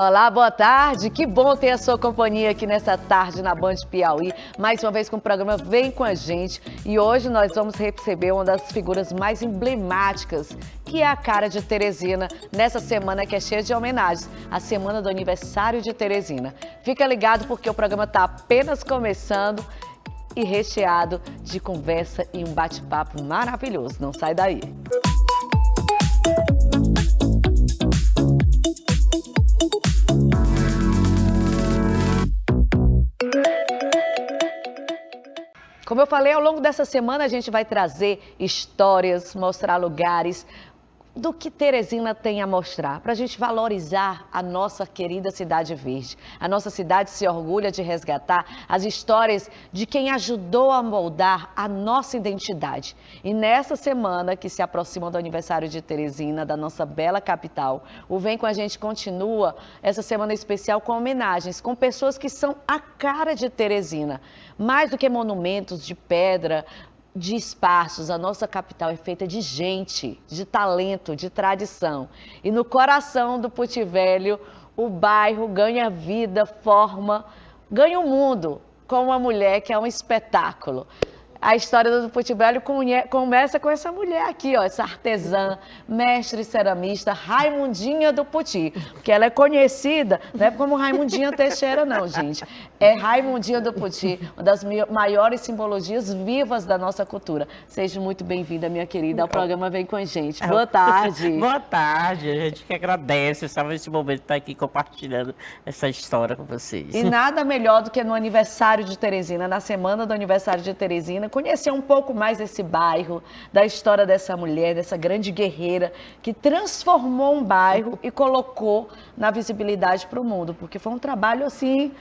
Olá, boa tarde. Que bom ter a sua companhia aqui nessa tarde na Band Piauí. Mais uma vez com o programa Vem com a Gente. E hoje nós vamos receber uma das figuras mais emblemáticas, que é a cara de Teresina, nessa semana que é cheia de homenagens, a semana do aniversário de Teresina. Fica ligado porque o programa está apenas começando e recheado de conversa e um bate-papo maravilhoso. Não sai daí. Como eu falei, ao longo dessa semana a gente vai trazer histórias, mostrar lugares do que Teresina tem a mostrar, para a gente valorizar a nossa querida Cidade Verde. A nossa cidade se orgulha de resgatar as histórias de quem ajudou a moldar a nossa identidade. E nessa semana que se aproxima do aniversário de Teresina, da nossa bela capital, o Vem com a Gente continua essa semana especial com homenagens, com pessoas que são a cara de Teresina. Mais do que monumentos de pedra, de espaços, a nossa capital é feita de gente, de talento, de tradição. E no coração do Puti Velho, o bairro ganha vida, forma, ganha o mundo com uma mulher que é um espetáculo. A história do Puti Velho começa com essa mulher aqui, ó, essa artesã, mestre ceramista, Raimundinha do Puti, porque ela é conhecida, não é como Raimundinha Teixeira não, gente, é Raimundinha do Puti, uma das maiores simbologias vivas da nossa cultura. Seja muito bem-vinda, minha querida, ao programa Vem com a Gente. Boa tarde. Boa tarde, a gente que agradece, estava nesse momento de estar aqui compartilhando essa história com vocês. E nada melhor do que no aniversário de Teresina, na semana do aniversário de Teresina, conhecer um pouco mais desse bairro, da história dessa mulher, dessa grande guerreira que transformou um bairro e colocou na visibilidade para o mundo, porque foi um trabalho assim,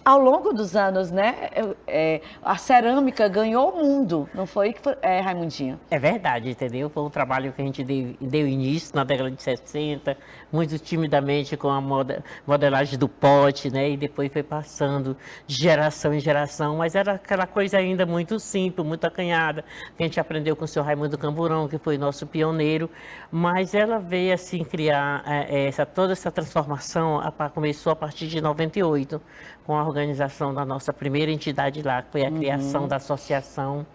ao longo dos anos, né? A cerâmica ganhou o mundo, não foi, Raimundinha? É verdade, entendeu? Foi um trabalho que a gente deu início na década de 60, muito timidamente com a modelagem do pote, né? E depois foi passando de geração em geração, mas era aquela coisa ainda muito simples, muito acanhada, que a gente aprendeu com o senhor Raimundo Camburão, que foi nosso pioneiro, mas ela veio assim criar toda essa transformação, começou a partir de 98, com a organização da nossa primeira entidade lá, que foi a criação da associação.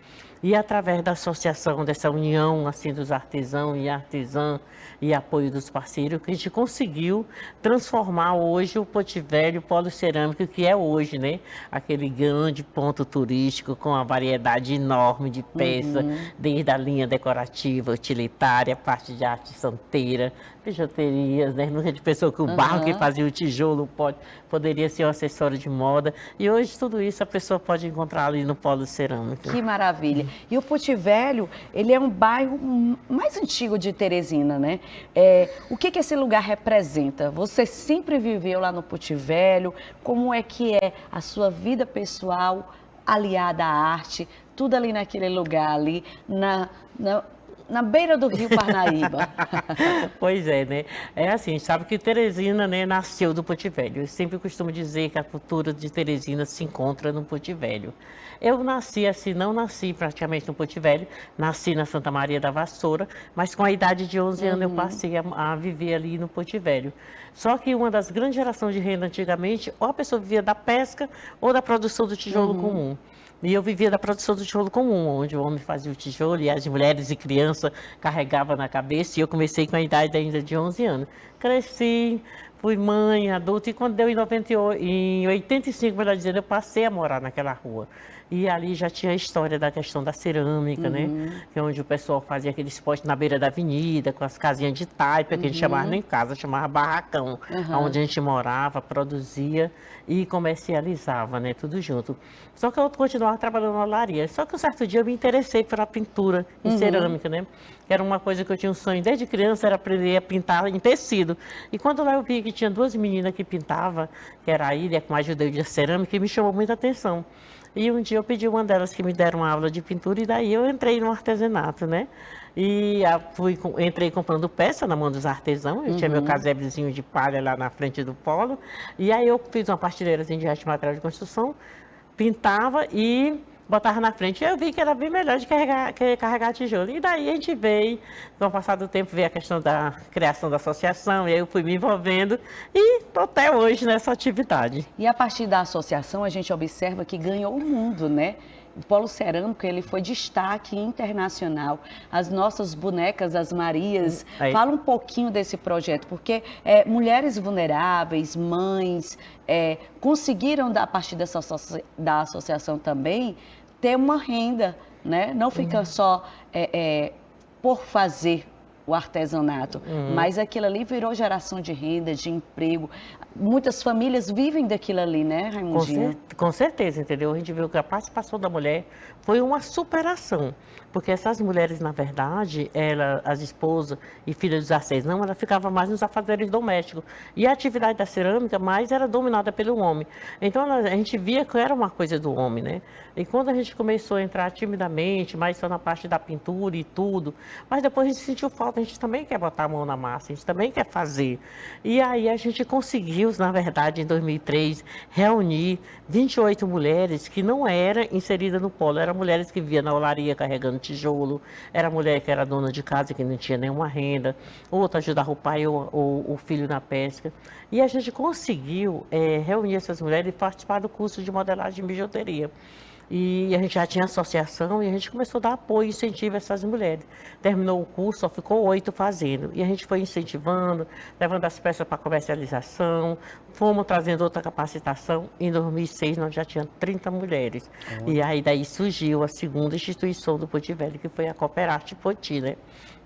E através da associação, dessa união assim dos artesãos e artesãs e apoio dos parceiros, que a gente conseguiu transformar hoje o Puti Velho Polo Cerâmico, que é hoje, né? Aquele grande ponto turístico com uma variedade enorme de peças, desde a linha decorativa, utilitária, parte de arte santeira, bijuterias, né? Nunca de pessoa que o barro que fazia o tijolo poderia ser um acessório de moda. E hoje tudo isso a pessoa pode encontrar ali no Polo Cerâmico. Que maravilha. E o Puti Velho, ele é um bairro mais antigo de Teresina, né? O que esse lugar representa? Você sempre viveu lá no Puti Velho? Como é que é a sua vida pessoal aliada à arte? Tudo ali naquele lugar, ali na beira do Rio Parnaíba. Pois é, né? É assim, a gente sabe que Teresina, né, nasceu do Puti Velho. Eu sempre costumo dizer que a cultura de Teresina se encontra no Puti Velho. Eu nasci assim, não nasci praticamente no Puti Velho, nasci na Santa Maria da Vassoura, mas com a idade de 11 anos eu passei a viver ali no Puti Velho. Só que uma das grandes gerações de renda antigamente, ou a pessoa vivia da pesca ou da produção do tijolo comum. E eu vivia da produção do tijolo comum, onde o homem fazia o tijolo e as mulheres e crianças carregavam na cabeça. E eu comecei com a idade ainda de 11 anos. Cresci, fui mãe, adulta, e quando deu em 85, melhor dizendo, eu passei a morar naquela rua. E ali já tinha a história da questão da cerâmica, né? Que é onde o pessoal fazia aqueles postes na beira da avenida, com as casinhas de taipa, que a gente chamava nem casa, chamava barracão, onde a gente morava, produzia e comercializava, né? Tudo junto. Só que eu continuava trabalhando na olaria. Só que um certo dia eu me interessei pela pintura em cerâmica, né? Que era uma coisa que eu tinha um sonho desde criança, era aprender a pintar em tecido. E quando lá eu vi que tinha duas meninas que pintavam, que era a Ilha, com a ajuda de cerâmica, e me chamou muita atenção. E um dia eu pedi uma delas que me deram uma aula de pintura e daí eu entrei no artesanato, né? E entrei comprando peça na mão dos artesãos, eu tinha meu casebrezinho de palha lá na frente do polo, e aí eu fiz uma partilheira de arte de material de construção, pintava e botava na frente. Eu vi que era bem melhor de carregar tijolo. E daí a gente veio, com o passar do tempo, veio a questão da criação da associação, e aí eu fui me envolvendo e estou até hoje nessa atividade. E a partir da associação, a gente observa que ganhou o mundo, né? O Polo Cerâmico, ele foi destaque internacional. As nossas bonecas, as Marias, fala um pouquinho desse projeto, porque mulheres vulneráveis, mães, conseguiram, a partir da associação também, ter uma renda, né? Não fica só por fazer o artesanato, mas aquilo ali virou geração de renda, de emprego. Muitas famílias vivem daquilo ali, né, Raimundinha? Com certeza, entendeu? A gente viu que a participação da mulher foi uma superação, porque essas mulheres, na verdade, as esposas e filhas dos artesãos, ela ficava mais nos afazeres domésticos. E a atividade da cerâmica mais era dominada pelo homem. Então, a gente via que era uma coisa do homem, né? E quando a gente começou a entrar timidamente, mais só na parte da pintura e tudo, mas depois a gente sentiu falta, a gente também quer botar a mão na massa, a gente também quer fazer. E aí a gente conseguiu, na verdade, em 2003, reunir 28 mulheres que não eram inseridas no polo, eram mulheres que viviam na olaria carregando tijolo, era mulher que era dona de casa que não tinha nenhuma renda, outra ajudava o pai ou o filho na pesca. E a gente conseguiu reunir essas mulheres e participar do curso de modelagem de bijuteria. E a gente já tinha associação e a gente começou a dar apoio e incentivo a essas mulheres. Terminou o curso, só ficou 8 fazendo. E a gente foi incentivando, levando as peças para comercialização, fomos trazendo outra capacitação. Em 2006 nós já tínhamos 30 mulheres. E aí daí surgiu a segunda instituição do Poti Velho, que foi a Cooperarte Poti, né?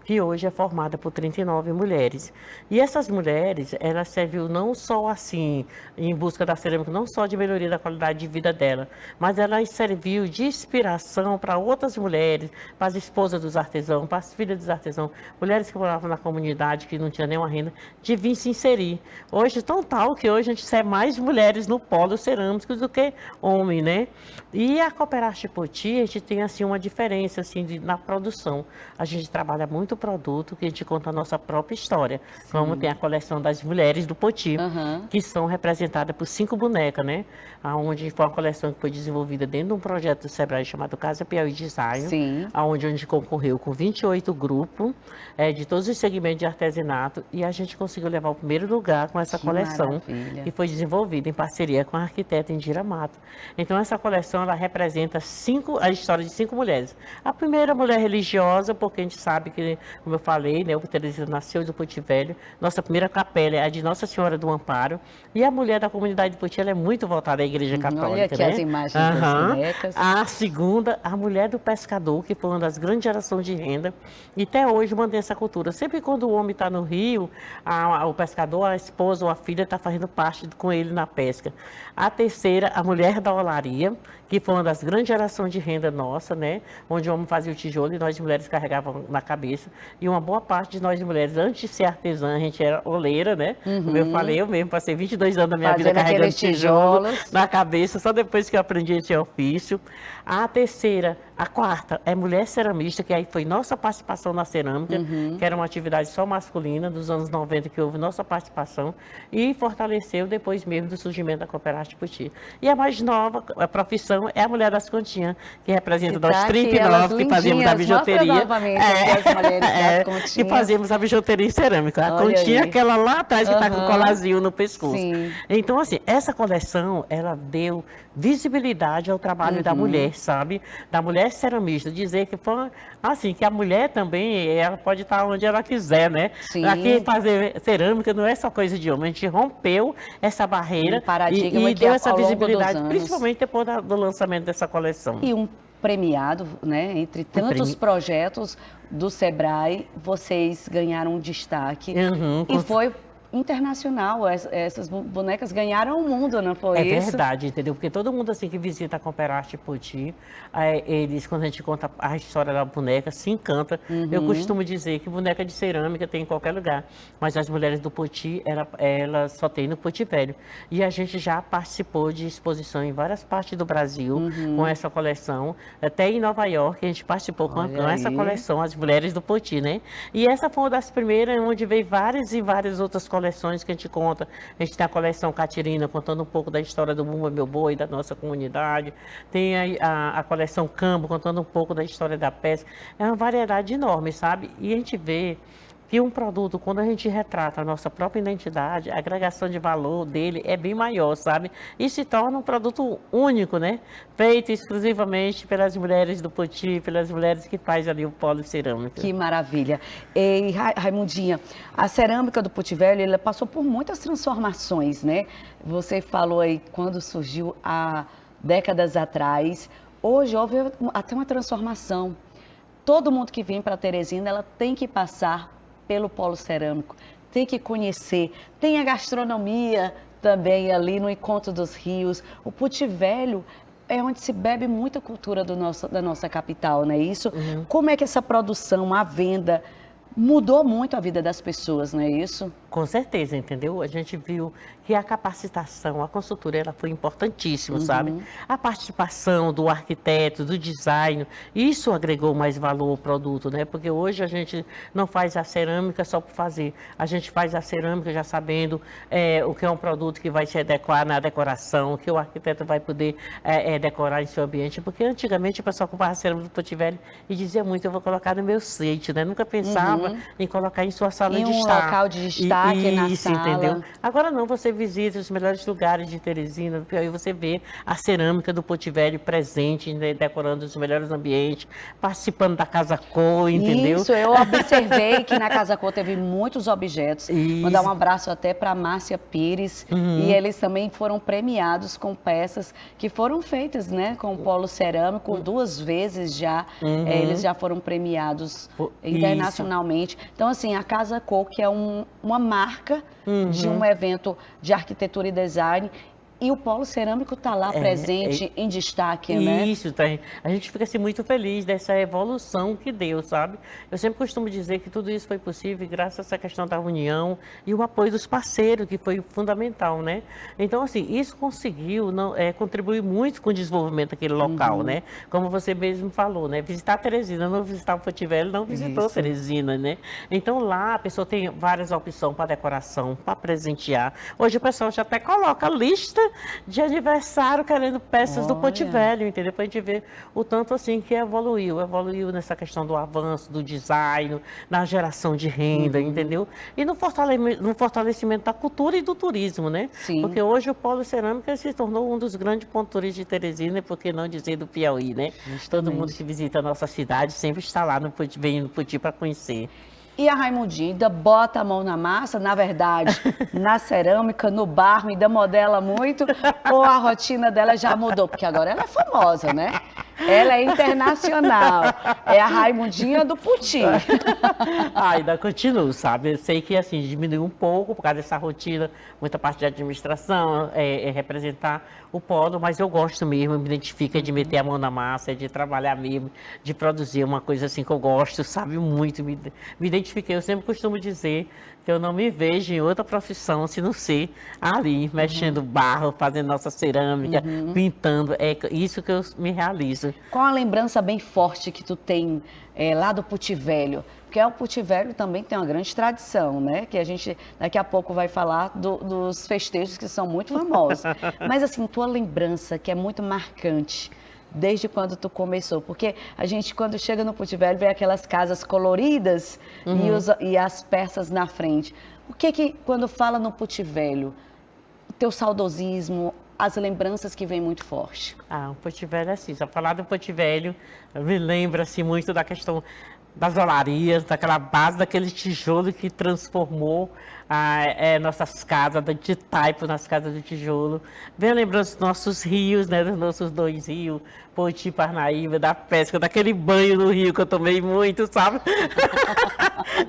Que hoje é formada por 39 mulheres. E essas mulheres, elas serviu não só assim, em busca da cerâmica, não só de melhoria da qualidade de vida dela, mas elas serviu de inspiração para outras mulheres, para as esposas dos artesãos, para as filhas dos artesãos, mulheres que moravam na comunidade, que não tinham nenhuma renda, de vir se inserir. Hoje, tão tal que hoje a gente serve mais mulheres no polo cerâmico do que homens, né? E a Cooperarte Poti, a gente tem assim uma diferença assim, na produção. A gente trabalha muito produto, que a gente conta a nossa própria história. Sim. Como tem a coleção das mulheres do Poti, que são representadas por 5 bonecas, né? Onde foi uma coleção que foi desenvolvida dentro de um projeto do Sebrae chamado Casa Piauí Design, onde a gente concorreu com 28 grupos de todos os segmentos de artesanato, e a gente conseguiu levar o primeiro lugar com essa coleção, que foi desenvolvida em parceria com a arquiteta Indira Mato. Então, essa coleção, ela representa a história de 5 mulheres. A primeira mulher religiosa, porque a gente sabe que, como eu falei, né, o Teresina nasceu do Poti Velho. Nossa primeira capela é a de Nossa Senhora do Amparo. E a mulher da comunidade de Poti, ela é muito voltada à Igreja Católica. Olha aqui, né? As imagens das bonecas. A segunda, a mulher do pescador, que foi uma das grandes gerações de renda. E até hoje mantém essa cultura. Sempre quando o homem está no rio, o pescador, a esposa ou a filha está fazendo parte com ele na pesca. A terceira, a mulher da olaria, que foi uma das grandes gerações de renda nossa, né? Onde o homem fazia o tijolo e nós mulheres carregávamos na cabeça. E uma boa parte de nós mulheres, antes de ser artesã, a gente era oleira, né? Como eu falei, eu mesmo passei 22 anos da minha vida carregando tijolo na cabeça, só depois que eu aprendi esse ofício. A terceira, a quarta, é mulher ceramista, que aí foi nossa participação na cerâmica, que era uma atividade só masculina, dos anos 90, que houve nossa participação, e fortaleceu depois mesmo do surgimento da Cooperarte Poti. E a mais nova, a profissão, é a mulher das continhas, que representa nós 39 que fazíamos a bijuteria. Que fazíamos a bijuteria em cerâmica. A continha é aquela lá atrás que está com o colarzinho no pescoço. Sim. Então, assim, essa coleção, ela deu visibilidade ao trabalho da mulher, sabe? Da mulher ceramista, dizer que foi assim, que a mulher também, ela pode estar onde ela quiser, né? Sim. Aqui fazer cerâmica não é só coisa de homem, a gente rompeu essa barreira e deu essa visibilidade, principalmente depois do lançamento dessa coleção. E um premiado, né? Entre tantos projetos do Sebrae, vocês ganharam um destaque e foi internacional. Essas bonecas ganharam o mundo, não foi isso? É verdade, entendeu? Porque todo mundo assim que visita a Cooperarte Poti, eles, quando a gente conta a história da boneca, se encanta. Eu costumo dizer que boneca de cerâmica tem em qualquer lugar, mas as mulheres do Poti, elas só tem no Poti Velho. E a gente já participou de exposição em várias partes do Brasil com essa coleção. Até em Nova York a gente participou com essa coleção, as mulheres do Poti, né? E essa foi uma das primeiras onde veio várias e várias outras coleções coleções que a gente conta. A gente tem a coleção Catirina, contando um pouco da história do Bumba Meu Boi, da nossa comunidade. Tem a coleção Cambo, contando um pouco da história da pesca. É uma variedade enorme, sabe? E a gente vê que um produto, quando a gente retrata a nossa própria identidade, a agregação de valor dele é bem maior, sabe? E se torna um produto único, né? Feito exclusivamente pelas mulheres do Poti, pelas mulheres que fazem ali o polo cerâmico. Que maravilha. E, Raimundinha, a cerâmica do Poti Velho, ela passou por muitas transformações, né? Você falou aí quando surgiu há décadas atrás. Hoje houve até uma transformação. Todo mundo que vem para Teresina, ela tem que passar pelo polo cerâmico, tem que conhecer, tem a gastronomia também ali no Encontro dos Rios. O Poti Velho é onde se bebe muita cultura da nossa capital, não é isso? Uhum. Como é que essa produção, a venda, mudou muito a vida das pessoas, não é isso? Com certeza, entendeu? A gente viu que a capacitação, a consultoria, ela foi importantíssima, sabe? A participação do arquiteto, do design, isso agregou mais valor ao produto, né? Porque hoje a gente não faz a cerâmica só por fazer. A gente faz a cerâmica já sabendo o que é um produto que vai se adequar na decoração, que o arquiteto vai poder decorar em seu ambiente. Porque antigamente o pessoal comprava a cerâmica do Poti Velho e dizia muito, eu vou colocar no meu sítio, né? Nunca pensava em colocar em sua sala de estar. Em um local de destaque. Isso, entendeu? Agora não, você visita os melhores lugares de Teresina, do Piauí, você vê a cerâmica do Poti Velho presente, né, decorando os melhores ambientes, participando da Casa Cor, entendeu? Isso, eu observei que na Casa Cor teve muitos objetos. Isso. Mandar um abraço até para a Márcia Pires. E eles também foram premiados com peças que foram feitas, né, com o polo cerâmico, 2 vezes já. Eles já foram premiados internacionalmente. Então, assim, a Casa Cor, que é uma marca de um evento de arquitetura e design, e o polo cerâmico está lá presente em destaque, né? Isso, tá. A gente fica assim, muito feliz dessa evolução que deu, sabe? Eu sempre costumo dizer que tudo isso foi possível graças a essa questão da união e o apoio dos parceiros, que foi fundamental, né? Então, assim, isso conseguiu contribuir muito com o desenvolvimento daquele local, né? Como você mesmo falou, né? Visitar Teresina, não visitar o Poti Velho, não visitou Teresina, né? Então, lá a pessoa tem várias opções para decoração, para presentear. Hoje o pessoal já até coloca a lista de aniversário querendo peças do Poti Velho, entendeu? Para a gente ver o tanto assim que evoluiu nessa questão do avanço, do design, na geração de renda, entendeu? E no fortalecimento da cultura e do turismo, né? Sim. Porque hoje o polo cerâmica se tornou um dos grandes pontos turísticos de Teresina, por que não dizer do Piauí, né? Justamente. Todo mundo que visita a nossa cidade sempre está lá vem no Poti para conhecer. E a Raimundinha ainda bota a mão na massa, na verdade, na cerâmica, no barro, ainda modela muito, ou a rotina dela já mudou? Porque agora ela é famosa, né? Ela é internacional, é a Raimundinha do Poti. Ainda continuo, sabe? Eu sei que assim, diminuiu um pouco por causa dessa rotina, muita parte de administração, representar o polo, mas eu gosto mesmo, me identifica de meter a mão na massa, de trabalhar mesmo, de produzir uma coisa assim que eu gosto, sabe? Muito, me identifiquei. Eu sempre costumo dizer que eu não me vejo em outra profissão se não ser ali, mexendo barro, fazendo nossa cerâmica, pintando. É isso que eu me realizo. Qual a lembrança bem forte que tu tem lá do Poti Velho? Porque o Poti Velho também tem uma grande tradição, né? Que a gente daqui a pouco vai falar dos festejos que são muito famosos. Mas assim, tua lembrança que é muito marcante, desde quando tu começou? Porque a gente, quando chega no Poti Velho, vê aquelas casas coloridas e as peças na frente. O que quando fala no Poti Velho, o teu saudosismo, as lembranças que vêm muito forte? O Poti Velho é assim, só falar do Poti Velho, me lembra assim, muito da questão das olarias, daquela base, daquele tijolo que transformou nossas casas, de taipo nas casas de tijolo. Vem a lembrança dos nossos rios, né, dos nossos 2 rios, Poti e Parnaíba, da pesca, daquele banho no rio que eu tomei muito, sabe?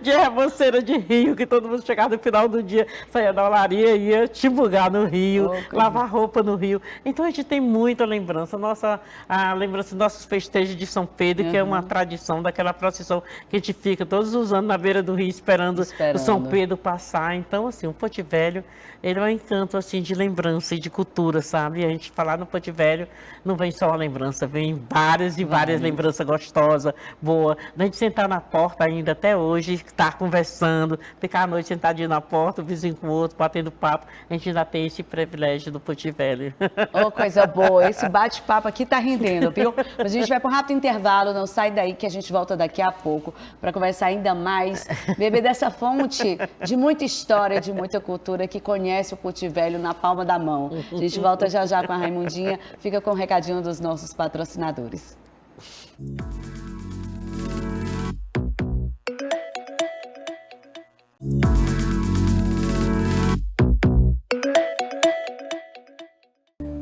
De reboceira de rio, que todo mundo chegava no final do dia, saía da olaria e ia tibugar no rio, lavar roupa no rio. Então a gente tem muita lembrança, a lembrança dos nossos festejos de São Pedro, que é uma tradição daquela procissão decoração que a gente fica todos os anos na beira do rio esperando o São Pedro passar. Então, assim, o Porto Velho, ele é um encanto, assim, de lembrança e de cultura, sabe? E a gente falar no Porto Velho, não vem só uma lembrança, vem várias e várias lembranças gostosas, boas. Da gente sentar na porta ainda até hoje, estar conversando, ficar à noite sentadinho na porta, o vizinho com o outro, batendo papo. A gente ainda tem esse privilégio do Porto Velho. Oh, coisa boa. Esse bate-papo aqui tá rendendo, viu? Mas a gente vai para um rápido intervalo, não sai daí que a gente volta daqui a pouco para conversar ainda mais, beber dessa fonte de muita história, de muita cultura que conhece o Porto Velho na palma da mão. A gente volta já já com a Raimundinha. Fica com o recadinho dos nossos patrocinadores.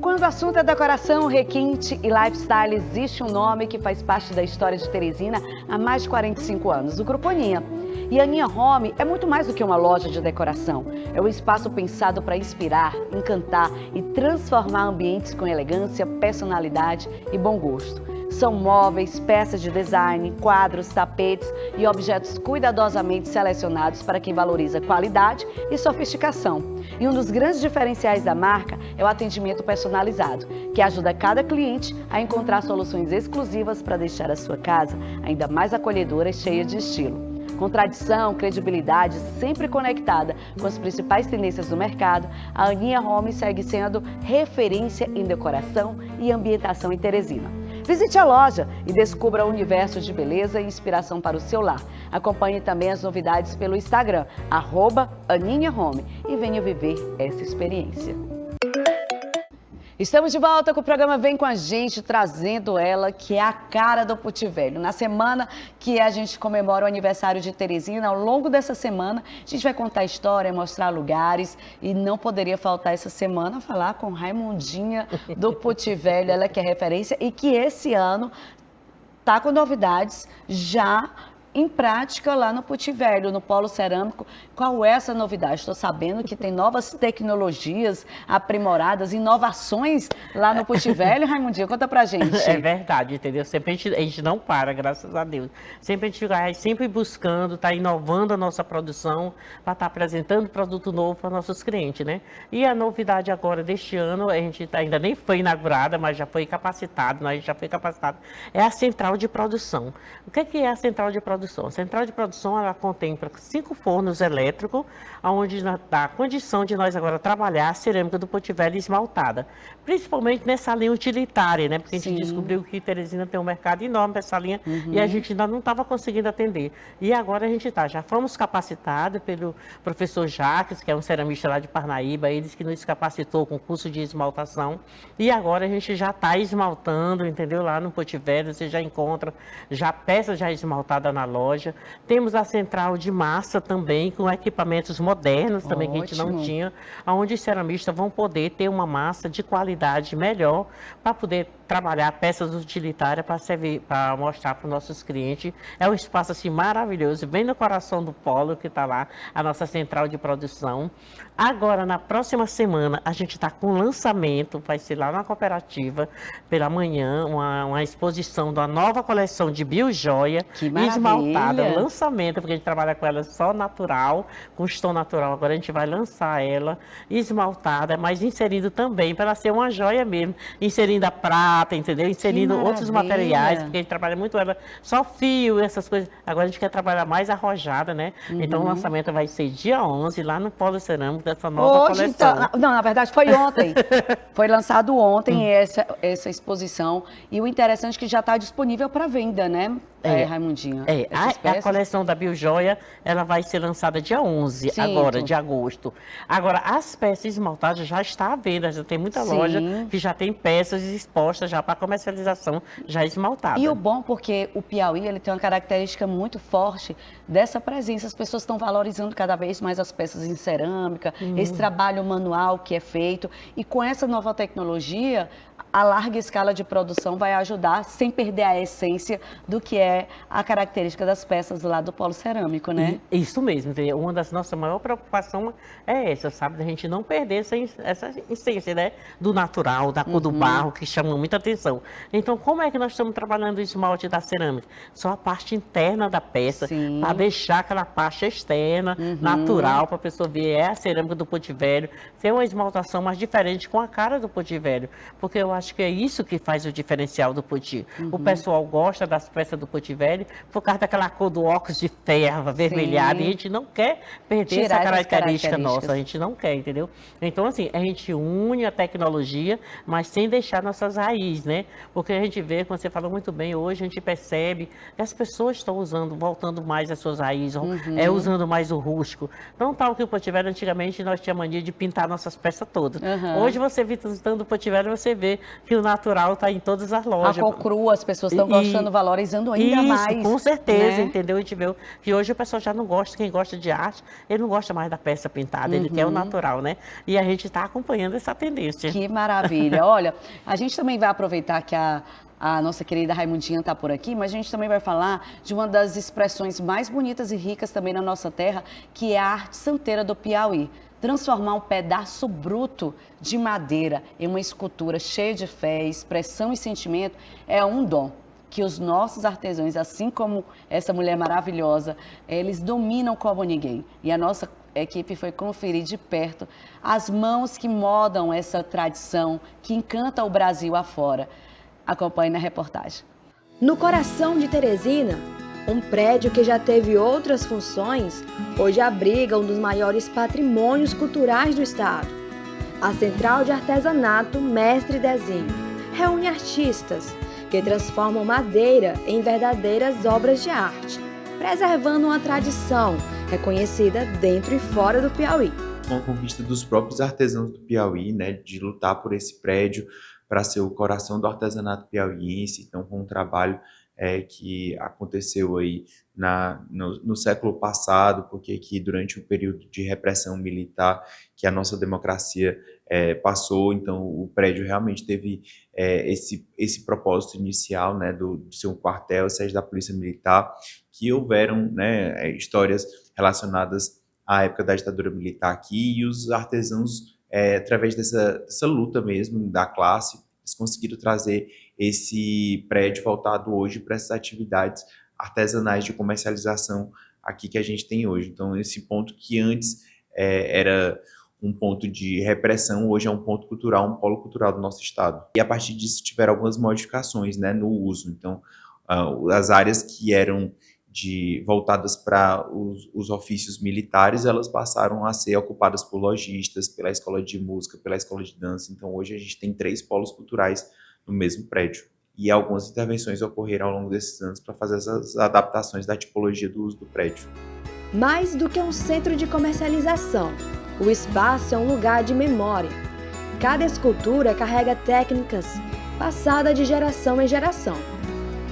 Quando o assunto é decoração, requinte e lifestyle, existe um nome que faz parte da história de Teresina há mais de 45 anos, o Grupo Aninha. E a Aninha Home é muito mais do que uma loja de decoração. É um espaço pensado para inspirar, encantar e transformar ambientes com elegância, personalidade e bom gosto. São móveis, peças de design, quadros, tapetes e objetos cuidadosamente selecionados para quem valoriza qualidade e sofisticação. E um dos grandes diferenciais da marca é o atendimento personalizado, que ajuda cada cliente a encontrar soluções exclusivas para deixar a sua casa ainda mais acolhedora e cheia de estilo. Com tradição, credibilidade, sempre conectada com as principais tendências do mercado, a Aninha Home segue sendo referência em decoração e ambientação em Teresina. Visite a loja e descubra o universo de beleza e inspiração para o seu lar. Acompanhe também as novidades pelo Instagram, @AninhaHome, e venha viver essa experiência. Estamos de volta com o programa Vem Com a Gente, trazendo ela, que é a cara do Porto Velho. Na semana que a gente comemora o aniversário de Teresina, ao longo dessa semana, a gente vai contar história, mostrar lugares, e não poderia faltar essa semana falar com Raimundinha do Porto Velho, ela que é referência e que esse ano está com novidades já em prática lá no Porto Velho, no Polo Cerâmico. Qual é essa novidade? Estou sabendo que tem novas tecnologias aprimoradas, inovações lá no Porto Velho. Raimundinho, conta pra gente. É verdade, entendeu? Sempre a gente não para, graças a Deus. Sempre a gente vai sempre buscando, tá inovando a nossa produção para estar apresentando produto novo para nossos clientes, né? E a novidade agora deste ano, a gente ainda nem foi inaugurada, mas já foi capacitado, a gente já foi capacitado, é a central de produção. O que é a central de produção? A central de produção, ela contempla 5 fornos elétricos, onde dá a condição de nós agora trabalhar a cerâmica do Porto Velho esmaltada, principalmente nessa linha utilitária, né? Porque a gente descobriu que Teresina tem um mercado enorme nessa linha e a gente ainda não estava conseguindo atender. E agora a gente está, já fomos capacitados pelo professor Jacques, que é um ceramista lá de Parnaíba, eles que nos capacitou com curso de esmaltação, e agora a gente já está esmaltando, entendeu? Lá no Porto Velho você já encontra já peças já esmaltadas na loja. Temos a central de massa também, com equipamentos modernos também, que a gente não tinha, onde os ceramistas vão poder ter uma massa de qualidade melhor para poder trabalhar peças utilitárias para servir, para mostrar para os nossos clientes. É um espaço assim maravilhoso, bem no coração do polo que está lá, a nossa central de produção. Agora, na próxima semana, a gente está com lançamento, vai ser lá na cooperativa, pela manhã, uma exposição da nova coleção de biojoia esmaltada, lançamento, porque a gente trabalha com ela só natural, com eston natural. Agora a gente vai lançar ela esmaltada, mas inserindo também, para ela ser uma joia mesmo, inserindo a prata, entendeu? Inserindo outros materiais, porque a gente trabalha muito ela, só fio, essas coisas. Agora a gente quer trabalhar mais arrojada, né? Então o lançamento vai ser dia 11, lá no Polo Cerâmico, dessa nova coleção. Então, não, na verdade foi ontem. Foi lançado ontem essa exposição. E o interessante é que já está disponível para venda, né, Raimundinho? A coleção da Biojoia, ela vai ser lançada dia 11, agora, de agosto. Agora, as peças esmaltadas já está à venda, já tem muita loja que já tem peças expostas já para comercialização, já esmaltada. E o bom, porque o Piauí, ele tem uma característica muito forte dessa presença. As pessoas estão valorizando cada vez mais as peças em cerâmica, esse trabalho manual que é feito. E com essa nova tecnologia, a larga escala de produção vai ajudar, sem perder a essência do que é a característica das peças lá do polo cerâmico, né? Isso mesmo, entendeu? Uma das nossas maiores preocupações é essa, sabe? Da gente não perder essa essência, né? Do natural, da cor do barro, que chama muita atenção. Então, como é que nós estamos trabalhando o esmalte da cerâmica? Só a parte interna da peça, para deixar aquela parte externa, natural, para a pessoa ver, é a cerâmica do Porto Velho, ter uma esmaltação mais diferente com a cara do Porto Velho, porque eu acho que é isso que faz o diferencial do Poti. O pessoal gosta das peças do Porto Velho por causa daquela cor do óculos de ferro, avermelhado, e a gente não quer perder essa característica nossa, a gente não quer, entendeu? Então, assim, a gente une a tecnologia, mas sem deixar nossas raízes, né? Porque a gente vê, como você falou muito bem, hoje a gente percebe que as pessoas estão voltando mais às suas raízes, usando mais o rústico. Não tal que o Porto Velho, antigamente, nós tínhamos mania de pintar nossas peças todas. Hoje, você visitando o Porto Velho, você vê que o natural está em todas as lojas. A cor crua, as pessoas estão gostando, valorizando ainda mais. Com certeza, né? entendeu? A gente vê que hoje o pessoal já não gosta, quem gosta de arte, ele não gosta mais da peça pintada, ele quer o natural, né? E a gente está acompanhando essa tendência. Que maravilha. Olha, a gente também vai aproveitar que a nossa querida Raimundinha está por aqui, mas a gente também vai falar de uma das expressões mais bonitas e ricas também na nossa terra, que é a arte santeira do Piauí. Transformar um pedaço bruto de madeira em uma escultura cheia de fé, expressão e sentimento é um dom que os nossos artesãos, assim como essa mulher maravilhosa, eles dominam como ninguém. E a nossa equipe foi conferir de perto as mãos que modam essa tradição que encanta o Brasil afora. Acompanhe na reportagem. No coração de Teresina, um prédio que já teve outras funções, hoje abriga um dos maiores patrimônios culturais do estado. A Central de Artesanato Mestre Dezinho reúne artistas que transformam madeira em verdadeiras obras de arte, preservando uma tradição reconhecida dentro e fora do Piauí. Uma conquista dos próprios artesãos do Piauí, né, de lutar por esse prédio para ser o coração do artesanato piauiense. Então, com um trabalho que aconteceu aí no século passado, porque aqui durante o período de repressão militar que a nossa democracia passou, então o prédio realmente teve esse propósito inicial, né, de ser um quartel, sede da Polícia Militar, que houveram, né, histórias relacionadas à época da ditadura militar aqui, e os artesãos, através dessa luta mesmo da classe, eles conseguiram trazer esse prédio voltado hoje para essas atividades artesanais de comercialização aqui que a gente tem hoje. Então, esse ponto que antes era um ponto de repressão, hoje é um ponto cultural, um polo cultural do nosso estado. E a partir disso tiveram algumas modificações, né, no uso. Então, as áreas que eram voltadas para os ofícios militares, elas passaram a ser ocupadas por lojistas, pela escola de música, pela escola de dança. Então, hoje a gente tem 3 polos culturais no mesmo prédio. E algumas intervenções ocorreram ao longo desses anos para fazer essas adaptações da tipologia do uso do prédio. Mais do que um centro de comercialização, o espaço é um lugar de memória. Cada escultura carrega técnicas passadas de geração em geração,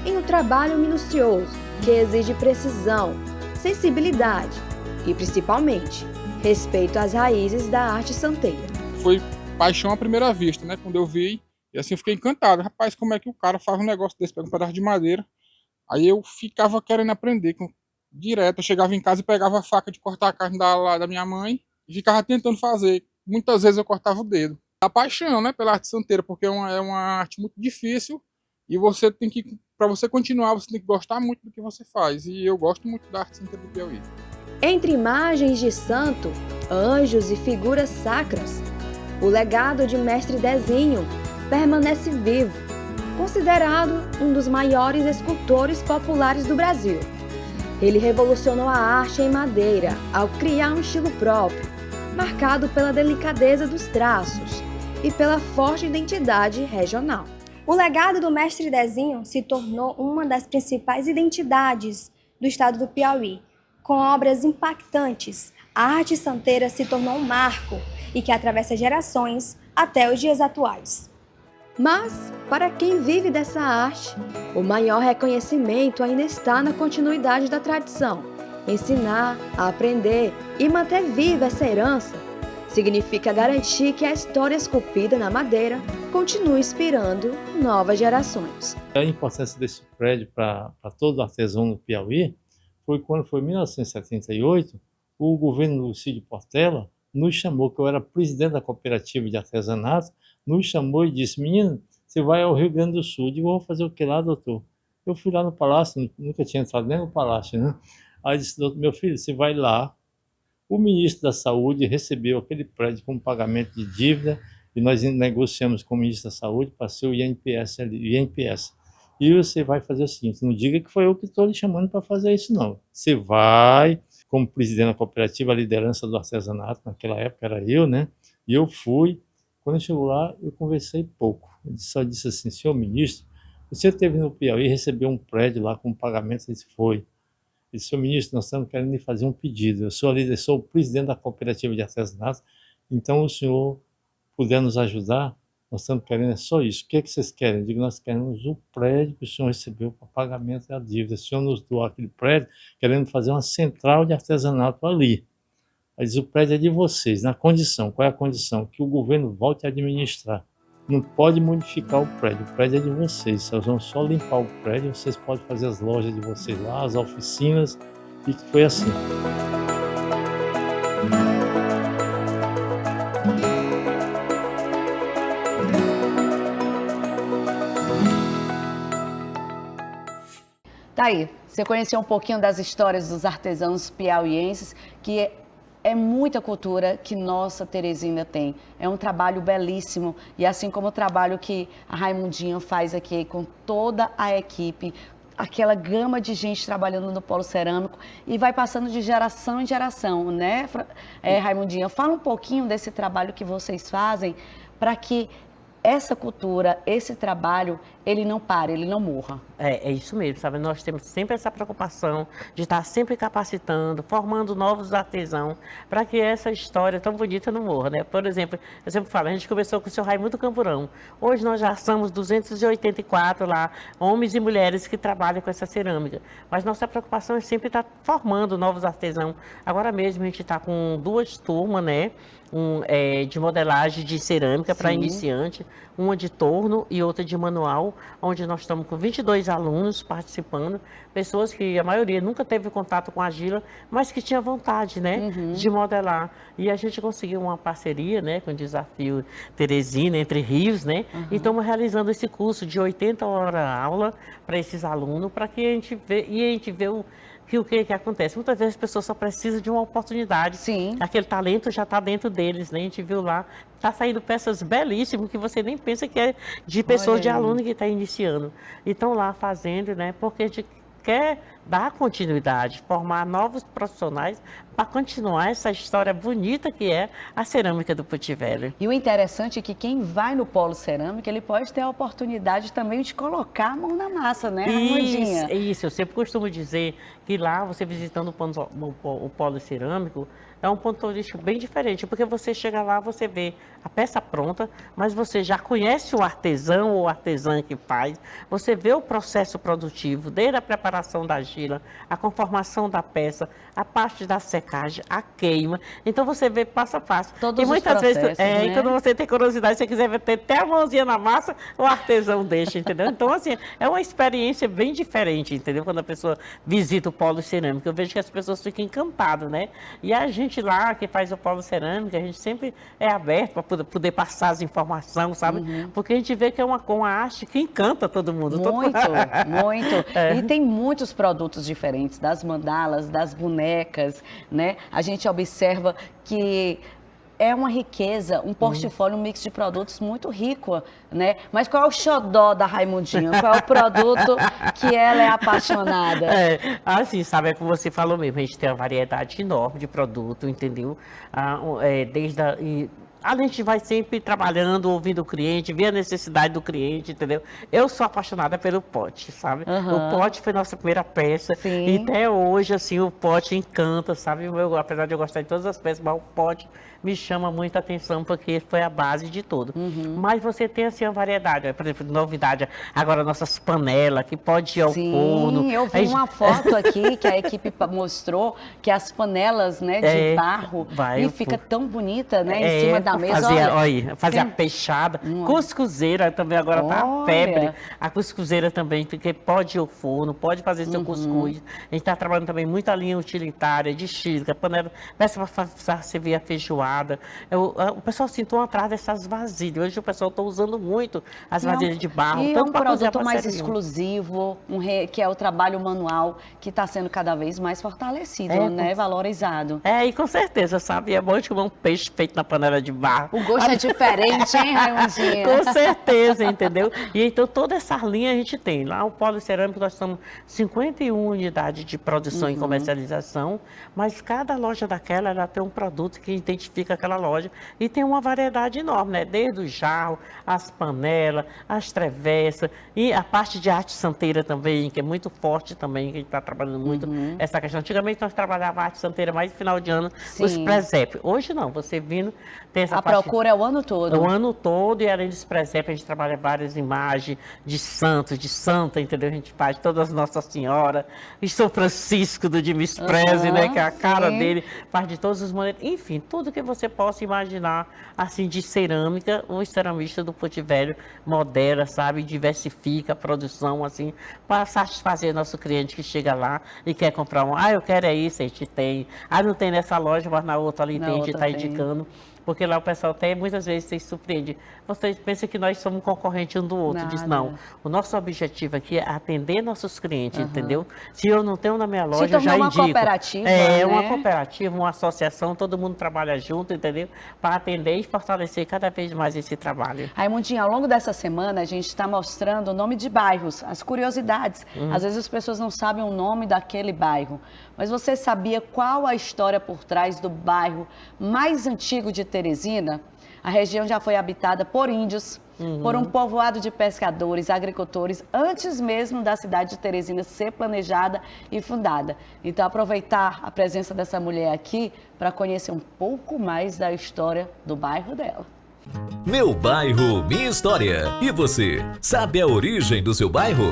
em um trabalho minucioso que exige precisão, sensibilidade e, principalmente, respeito às raízes da arte santeira. Foi paixão à primeira vista, né? Quando eu vi, e assim eu fiquei encantado. Rapaz, como é que o cara faz um negócio desse? Pega um pedaço de madeira. Aí eu ficava querendo aprender direto. Eu chegava em casa e pegava a faca de cortar a carne da minha mãe e ficava tentando fazer. Muitas vezes eu cortava o dedo. A paixão, né, pela arte santeira, porque é uma arte muito difícil e você tem que, para você continuar, você tem que gostar muito do que você faz. E eu gosto muito da arte santeira do Piauí. Entre imagens de santo, anjos e figuras sacras, o legado de Mestre Dezinho permanece vivo, considerado um dos maiores escultores populares do Brasil. Ele revolucionou a arte em madeira ao criar um estilo próprio, marcado pela delicadeza dos traços e pela forte identidade regional. O legado do Mestre Dezinho se tornou uma das principais identidades do estado do Piauí. Com obras impactantes, a arte santeira se tornou um marco e que atravessa gerações até os dias atuais. Mas, para quem vive dessa arte, o maior reconhecimento ainda está na continuidade da tradição. Ensinar, aprender e manter viva essa herança Significa garantir que a história esculpida na madeira continue inspirando novas gerações. A importância desse prédio para todo artesão no Piauí foi quando foi em 1978, o governo do Cid Portela nos chamou, que eu era presidente da cooperativa de artesanato, nos chamou e disse: menino, você vai ao Rio Grande do Sul. Eu digo: vou fazer o que lá, doutor? Eu fui lá no palácio, nunca tinha entrado nem no palácio, né? Aí disse: doutor, meu filho, você vai lá. O ministro da Saúde recebeu aquele prédio como pagamento de dívida e nós negociamos com o ministro da Saúde para ser o INPS ali, INPS. E você vai fazer o seguinte: não diga que foi eu que estou lhe chamando para fazer isso, não. Você vai, como presidente da cooperativa, a liderança do artesanato, naquela época era eu, né? E eu fui. Quando chegou lá, eu conversei pouco. Eu só disse assim: senhor ministro, você esteve no Piauí e recebeu um prédio lá com pagamento? Ele disse: foi. Ele disse: senhor ministro, nós estamos querendo lhe fazer um pedido. Eu sou o presidente da cooperativa de artesanato, então o senhor puder nos ajudar, nós estamos querendo, é só isso. O que é que vocês querem? Eu digo: nós queremos o prédio que o senhor recebeu para pagamento da dívida. O senhor nos doou aquele prédio, querendo fazer uma central de artesanato ali. Aí diz: o prédio é de vocês, na condição. Qual é a condição? Que o governo volte a administrar. Não pode modificar o prédio é de vocês. Vocês vão só limpar o prédio, vocês podem fazer as lojas de vocês lá, as oficinas, e foi assim. Tá aí, você conheceu um pouquinho das histórias dos artesãos piauienses, que é muita cultura que nossa Teresina tem. É um trabalho belíssimo, e assim como o trabalho que a Raimundinha faz aqui com toda a equipe, aquela gama de gente trabalhando no polo cerâmico, e vai passando de geração em geração, né, Raimundinha? Fala um pouquinho desse trabalho que vocês fazem para que essa cultura, esse trabalho, ele não pare, ele não morra. É isso mesmo, sabe? Nós temos sempre essa preocupação de estar sempre capacitando, formando novos artesãos, para que essa história tão bonita não morra, né? Por exemplo, eu sempre falo, a gente começou com o seu Raimundo Camburão. Hoje nós já somos 284 lá, homens e mulheres que trabalham com essa cerâmica. Mas nossa preocupação é sempre estar formando novos artesãos. Agora mesmo a gente está com 2 turmas, né? De modelagem de cerâmica para iniciante, uma de torno e outra de manual, onde nós estamos com 22 alunos participando, pessoas que a maioria nunca teve contato com argila, mas que tinha vontade, né, de modelar. E a gente conseguiu uma parceria, né, com o Desafio Teresina, Entre Rios, né, e estamos realizando esse curso de 80 horas aula para esses alunos, para que a gente vê o que acontece? Muitas vezes as pessoas só precisam de uma oportunidade. Sim. Aquele talento já está dentro deles, né? A gente viu lá, está saindo peças belíssimas que você nem pensa que é de pessoas, de aluno que está iniciando. E estão lá fazendo, né? Porque a gente quer dar continuidade, formar novos profissionais para continuar essa história bonita que é a cerâmica do Puti Velho. E o interessante é que quem vai no polo cerâmica, ele pode ter a oportunidade também de colocar a mão na massa, né, Raimundinha? Isso, eu sempre costumo dizer que lá, você visitando o polo cerâmico, é um ponto turístico bem diferente, porque você chega lá, você vê a peça pronta, mas você já conhece o artesão ou artesã que faz, você vê o processo produtivo, desde a preparação da argila, a conformação da peça, a parte da secagem, a queima, então você vê passo a passo. Todos e muitas os processos, vezes, né? quando você tem curiosidade, se você quiser ter até a mãozinha na massa, o artesão deixa, entendeu? Então, assim, é uma experiência bem diferente, entendeu? Quando a pessoa visita o polo cerâmico, eu vejo que as pessoas ficam encantadas, né? E a gente lá que faz o polo cerâmica, a gente sempre é aberto para poder passar as informações, sabe? Porque a gente vê que é uma arte que encanta todo mundo. Muito, muito. E tem muitos produtos diferentes, das mandalas, das bonecas, né? A gente observa que é uma riqueza, um portfólio, um mix de produtos muito rico, né? Mas qual é o xodó da Raimundinha? Qual é o produto que ela é apaixonada? Assim, sabe, é como você falou mesmo, a gente tem uma variedade enorme de produto, entendeu? A gente vai sempre trabalhando, ouvindo o cliente, vê a necessidade do cliente, entendeu? Eu sou apaixonada pelo pote, sabe? O pote foi nossa primeira peça. Sim. E até hoje, assim, o pote encanta, sabe? Apesar de eu gostar de todas as peças, mas o pote me chama muita atenção porque foi a base de tudo. Mas você tem, assim, uma variedade. Por exemplo, novidade, agora nossas panelas, que pode ir ao forno. Sim, eu vi uma foto aqui que a equipe mostrou, que as panelas, né, de barro, e fica tão bonita, né, em cima da mesa. Fazer a peixada. Cuscuzeira também agora tá a febre. A cuscuzeira também, porque pode ir ao forno, pode fazer seu cuscuz. A gente tá trabalhando também muita linha utilitária, de xírica, panela, peça para servir a feijoada. O pessoal sentou atrás dessas vasilhas. Hoje o pessoal está usando muito as vasilhas de barro. E é um produto mais exclusivo, que é o trabalho manual, que está sendo cada vez mais fortalecido, né? Valorizado. E com certeza, sabe? É bom de comer um peixe feito na panela de barro. O gosto é diferente, hein, Raimundinha? Com certeza, entendeu? E então toda essa linha a gente tem. Lá o Policerâmico nós estamos 51 unidades de produção e comercialização, mas cada loja daquela ela tem um produto que identifica aquela loja e tem uma variedade enorme, né? Desde o jarro, as panelas, as travessas e a parte de arte santeira também, que é muito forte também, que a gente está trabalhando muito essa questão. Antigamente nós trabalhávamos arte santeira mais no final de ano, os presépios. Hoje não, você vindo, tem essa parte... procura é o ano todo. O ano todo, e além dos presépios, a gente trabalha várias imagens de santos, de santa, entendeu? A gente faz todas as Nossa Senhora, e São Francisco do Dimis Preze, né? Que é a cara dele, faz de todos os modelos, enfim, tudo que você possa imaginar, assim, de cerâmica, o ceramista do Porto Velho modela, sabe, diversifica a produção, assim, para satisfazer nosso cliente que chega lá e quer comprar um, eu quero isso, a gente tem, não tem nessa loja, mas na outra ali tem, a gente está indicando. Porque lá o pessoal até muitas vezes se surpreende. Vocês pensam que nós somos concorrentes um do outro. Diz, não. O nosso objetivo aqui é atender nossos clientes, entendeu? Se eu não tenho na minha loja, eu já indico. uma cooperativa, uma cooperativa, uma associação, todo mundo trabalha junto, entendeu? Para atender e fortalecer cada vez mais esse trabalho. Raimundinha, ao longo dessa semana, a gente está mostrando o nome de bairros, as curiosidades. Às vezes as pessoas não sabem o nome daquele bairro. Mas você sabia qual a história por trás do bairro mais antigo de Teresina? A região já foi habitada por índios, por um povoado de pescadores, agricultores, antes mesmo da cidade de Teresina ser planejada e fundada. Então, aproveitar a presença dessa mulher aqui para conhecer um pouco mais da história do bairro dela. Meu bairro, minha história. E você, sabe a origem do seu bairro?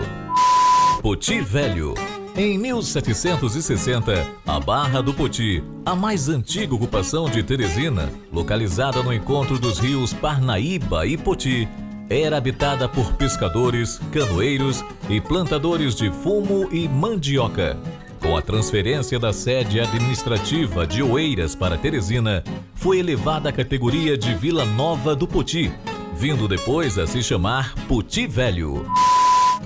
Poti Velho. Em 1760, a Barra do Poti, a mais antiga ocupação de Teresina, localizada no encontro dos rios Parnaíba e Poti, era habitada por pescadores, canoeiros e plantadores de fumo e mandioca. Com a transferência da sede administrativa de Oeiras para Teresina, foi elevada à categoria de Vila Nova do Poti, vindo depois a se chamar Poti Velho.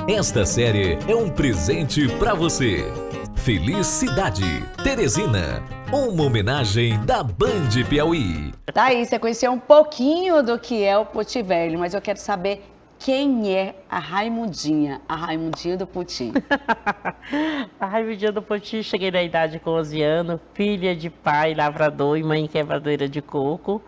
Esta série é um presente para você. Felicidade, Teresina. Uma homenagem da Band Piauí. Tá aí, você conheceu um pouquinho do que é o Poti Velho, mas eu quero saber quem é a Raimundinha do Poti. A Raimundinha do Poti, cheguei na idade com 11 anos, filha de pai lavrador e mãe quebradeira de coco.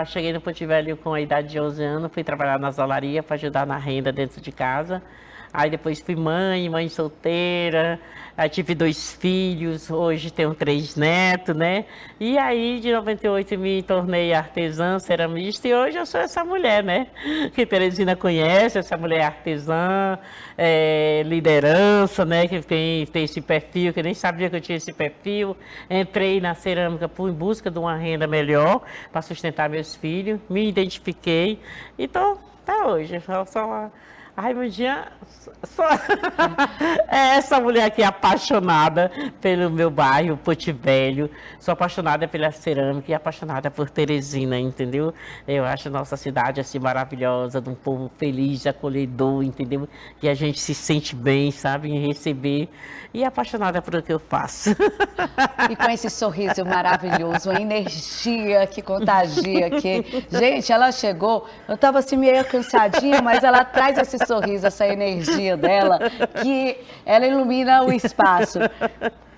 Cheguei no Poti Velho com a idade de 11 anos, fui trabalhar na zolaria para ajudar na renda dentro de casa. Aí depois fui mãe solteira, aí tive 2 filhos, hoje tenho 3 netos, né? E aí de 98 me tornei artesã, ceramista, e hoje eu sou essa mulher, né? Que Teresina conhece, essa mulher artesã, liderança, né? Que tem esse perfil, que eu nem sabia que eu tinha esse perfil. Entrei na cerâmica em busca de uma renda melhor para sustentar meus filhos, me identifiquei e tô até hoje, só a Raimundinha é essa mulher aqui apaixonada pelo meu bairro, Poti Velho. Sou apaixonada pela cerâmica e apaixonada por Teresina, entendeu? Eu acho a nossa cidade assim maravilhosa, de um povo feliz, acolhedor, entendeu? Que a gente se sente bem, sabe, em receber. E apaixonada por o que eu faço. E com esse sorriso maravilhoso, uma energia que contagia aqui. Gente, ela chegou, eu estava assim meio cansadinha, mas ela traz esse sorriso, essa energia dela, que ela ilumina o espaço.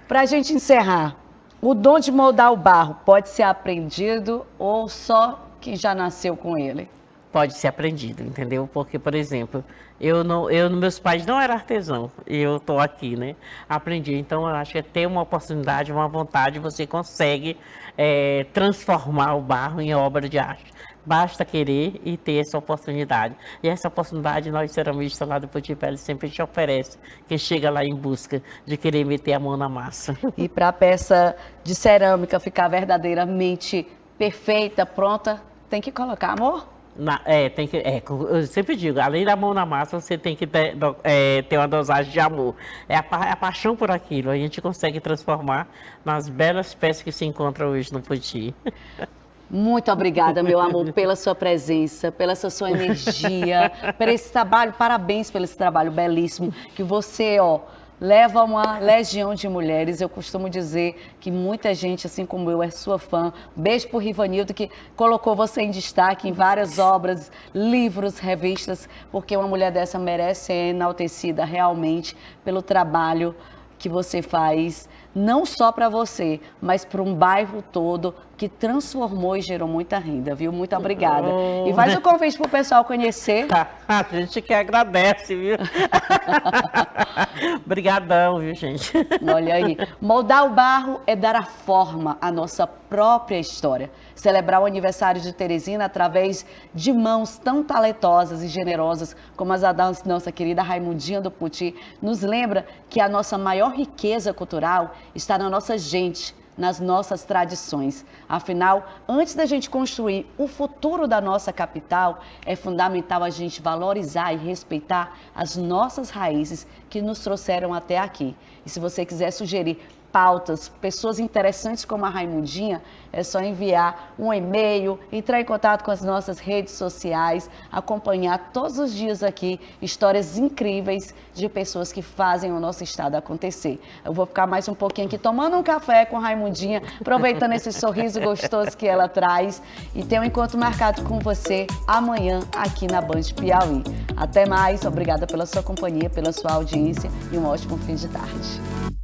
Para a gente encerrar, o dom de moldar o barro pode ser aprendido ou só quem já nasceu com ele? Pode ser aprendido, entendeu? Porque, por exemplo, meus pais não eram artesão e eu estou aqui, né? Aprendi. Então, eu acho que é ter uma oportunidade, uma vontade, você consegue transformar o barro em obra de arte. Basta querer e ter essa oportunidade. E essa oportunidade nós, ceramistas lá do Potipelli, sempre te oferece. Quem chega lá em busca de querer meter a mão na massa. E para a peça de cerâmica ficar verdadeiramente perfeita, pronta, tem que colocar amor? Eu sempre digo, além da mão na massa, você tem que ter uma dosagem de amor. É a paixão por aquilo. A gente consegue transformar nas belas peças que se encontram hoje no Poti. Muito obrigada, meu amor, pela sua presença, pela sua energia, por esse trabalho. Parabéns pelo esse trabalho belíssimo que você, leva uma legião de mulheres. Eu costumo dizer que muita gente, assim como eu, é sua fã. Beijo pro Rivanildo, que colocou você em destaque em várias obras, livros, revistas, porque uma mulher dessa merece ser enaltecida realmente pelo trabalho que você faz, não só para você, mas para um bairro todo que transformou e gerou muita renda, viu? Muito obrigada. E faz o convite para o pessoal conhecer. A gente que agradece, viu? Obrigadão, viu, gente? Olha aí, moldar o barro é dar a forma à nossa própria história. Celebrar o aniversário de Teresina através de mãos tão talentosas e generosas como as da nossa querida Raimundinha do Poti, nos lembra que a nossa maior riqueza cultural está na nossa gente, nas nossas tradições. Afinal, antes da gente construir o futuro da nossa capital, é fundamental a gente valorizar e respeitar as nossas raízes que nos trouxeram até aqui. E se você quiser sugerir pautas, pessoas interessantes como a Raimundinha, é só enviar um e-mail, entrar em contato com as nossas redes sociais, acompanhar todos os dias aqui histórias incríveis de pessoas que fazem o nosso estado acontecer. Eu vou ficar mais um pouquinho aqui tomando um café com a Raimundinha, aproveitando esse sorriso gostoso que ela traz, e ter um encontro marcado com você amanhã aqui na Band Piauí. Até mais, obrigada pela sua companhia, pela sua audiência e um ótimo fim de tarde.